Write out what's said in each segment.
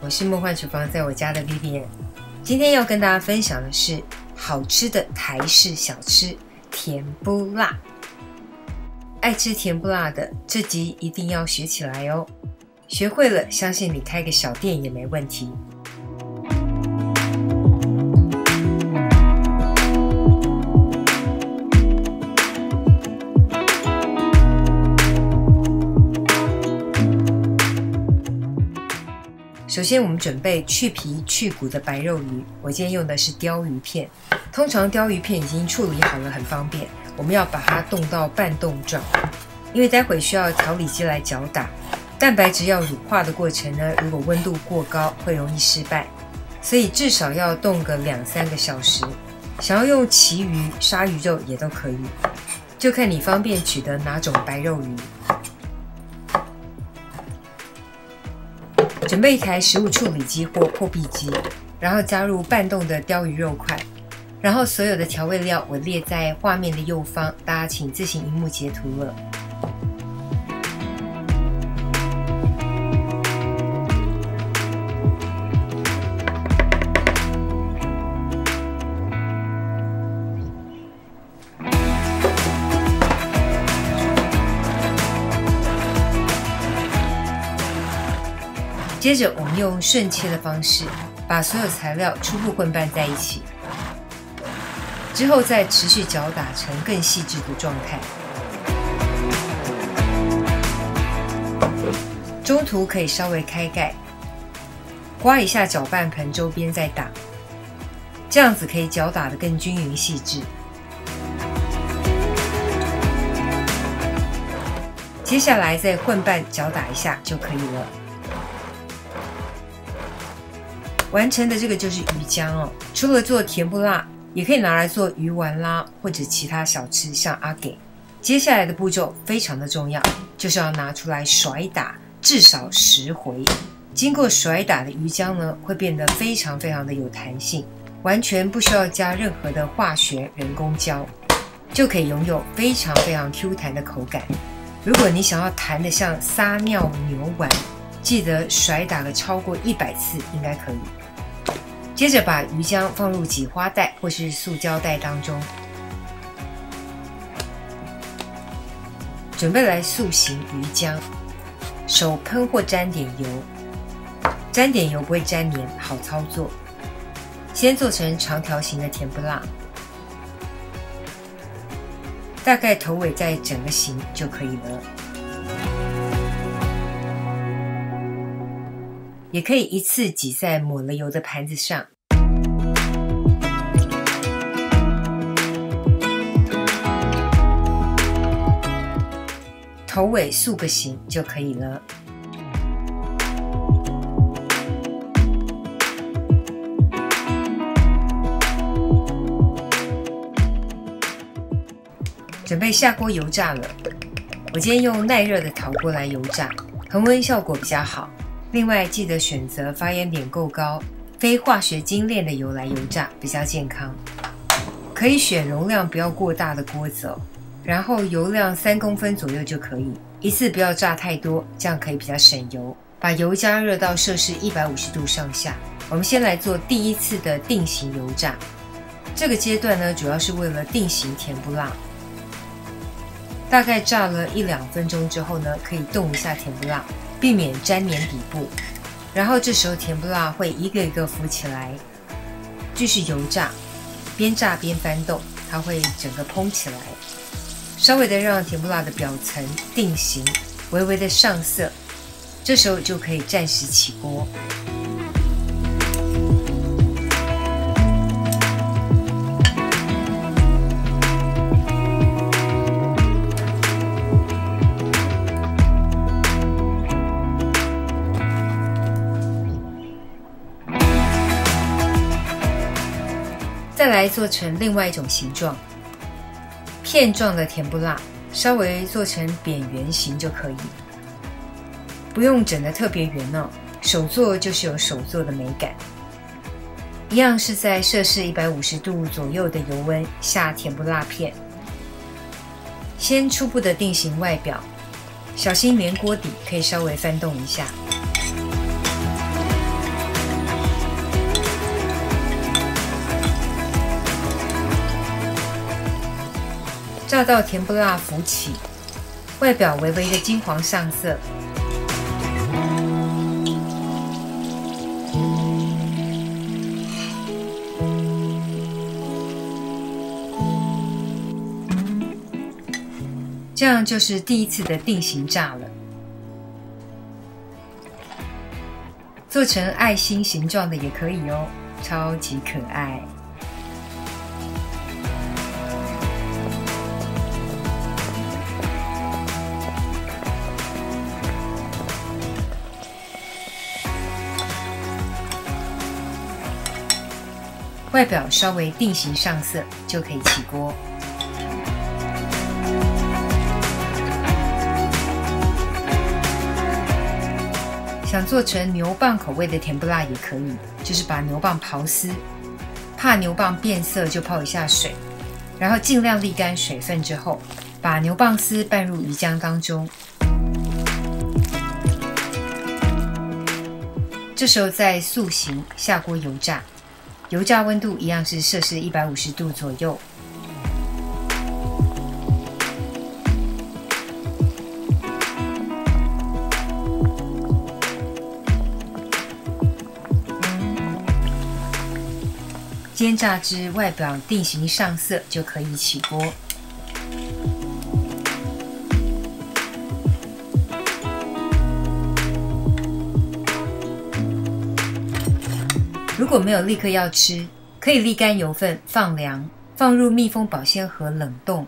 我是梦幻厨房在我家的 Vivian。今天要跟大家分享的是好吃的台式小吃甜不辣。爱吃甜不辣的，这集一定要学起来哦！学会了，相信你开个小店也没问题。首先我们准备去皮去骨的白肉鱼，我今天用的是鲷鱼片。通常鲷鱼片已经处理好了，很方便。我们要把它冻到半冻状，因为待会需要调理机来搅打。蛋白质要乳化的过程呢，如果温度过高会容易失败，所以至少要冻个2-3个小时。想要用旗鱼、鲨鱼肉也都可以，就看你方便取得哪种白肉鱼。准备一台食物处理机或破壁机，然后加入半冻的鲷鱼肉块，然后所有的调味料我列在画面的右方，大家请自行荧幕截图了。接着我们用顺切的方式把所有材料初步混拌在一起，之后再持续搅打成更细致的状态。中途可以稍微开盖，刮一下搅拌盆周边再打，这样子可以搅打得更均匀细致。接下来再混拌搅打一下就可以了。完成的这个就是鱼浆哦，除了做甜不辣，也可以拿来做鱼丸啦，或者其他小吃，像阿给。接下来的步骤非常的重要，就是要拿出来甩打，至少10回。经过甩打的鱼浆呢，会变得非常的有弹性，完全不需要加任何的化学人工胶，就可以拥有非常Q 弹的口感。如果你想要弹得像撒尿牛丸，记得甩打个超过100次应该可以。接着把鱼浆放入挤花袋或是塑胶袋当中，准备来塑形鱼浆。手喷或沾点油，沾点油不会沾黏，好操作。先做成长条形的甜不辣，大概头尾再整个形就可以了。也可以一次挤在抹了油的盘子上。头尾塑个形就可以了。准备下锅油炸了。我今天用耐热的陶锅来油炸，恒温效果比较好。另外记得选择发烟点够高、非化学精炼的油来油炸，比较健康。可以选容量不要过大的锅子哦，然后油量3公分左右就可以，一次不要炸太多，这样可以比较省油。把油加热到摄氏150度上下。我们先来做第一次的定型油炸，这个阶段呢，主要是为了定型甜不辣。大概炸了1-2分钟之后呢，可以动一下甜不辣，避免沾黏底部，然后这时候甜不辣会一个一个浮起来，继续油炸，边炸边翻动，它会整个蓬起来，稍微的让甜不辣的表层定型，微微的上色，这时候就可以暂时起锅。再来做成另外一种形状，片状的甜不辣，稍微做成扁圆形就可以，不用整得特别圆哦。手做就是有手做的美感。一样是在摄氏150度左右的油温下甜不辣片，先初步的定型外表，小心粘锅底，可以稍微翻动一下。炸到甜不辣浮起，外表微微的金黄上色。这样就是第一次的定型炸了。做成爱心形状的也可以哦，超级可爱。外表稍微定型上色就可以起锅。想做成牛蒡口味的甜不辣也可以，就是把牛蒡刨丝，怕牛蒡变色就泡一下水，然后尽量沥干水分之后，把牛蒡丝拌入鱼浆当中。这时候再塑形下锅油炸，油炸温度一样是摄氏150度左右。煎炸至外表定型上色就可以起锅。如果没有立刻要吃，可以沥干油分放凉，放入密封保鲜盒冷冻，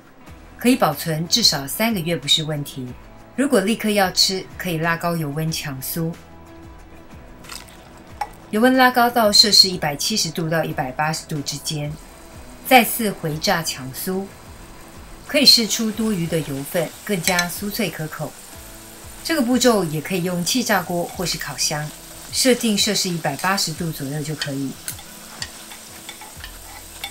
可以保存至少3个月不是问题。如果立刻要吃，可以拉高油温抢酥。油温拉高到摄氏170度到180度之间，再次回炸抢酥，可以释出多余的油分，更加酥脆可口。这个步骤也可以用气炸锅或是烤箱，设定摄氏180度左右就可以。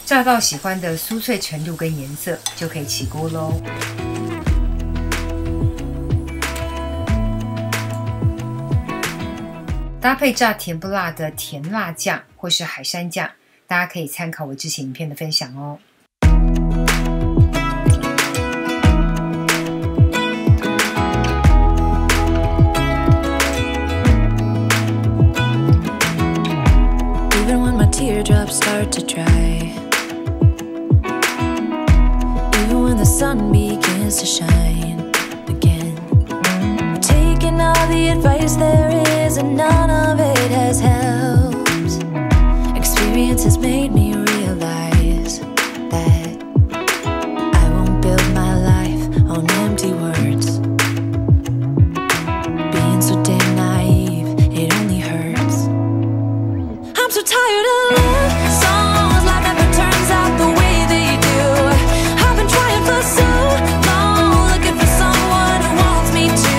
炸到喜欢的酥脆程度跟颜色，就可以起锅咯。搭配炸甜不辣的甜辣酱或是海山酱，大家可以参考我之前影片的分享哦。Even when my teardrops start to dry, even when the sun begins to shine again, taking all the advice there is and none of it has helped. Experience has made me realize that I won't build my life on empty words. Being so damn naive, it only hurts. I'm so tired of love songs, life never turns out the way they do. I've been trying for so long, looking for someone who wants me to.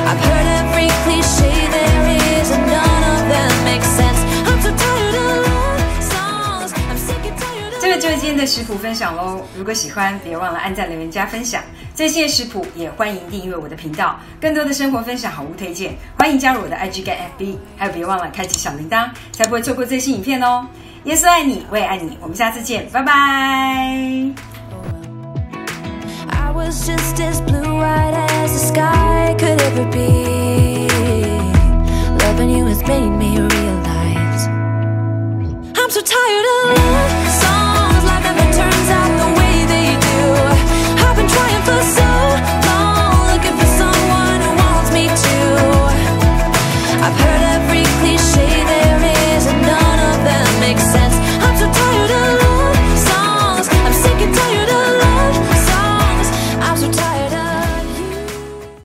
I've heard every cliche there is and none of them makes sense. I'm so tired of love songs, I'm sick and tired of. 这个就是今天的食谱分享咯，如果喜欢别忘了按赞留言加分享。最新的食谱也欢迎订阅我的频道，更多的生活分享好物推荐，欢迎加入我的 IG 跟 FB， 还有别忘了开启小铃铛，才不会错过最新影片哦。耶稣爱你，我也爱你，我们下次见，拜拜。I was just as blue-eyed as the sky could ever be. Loving you has made me realize I'm so tired of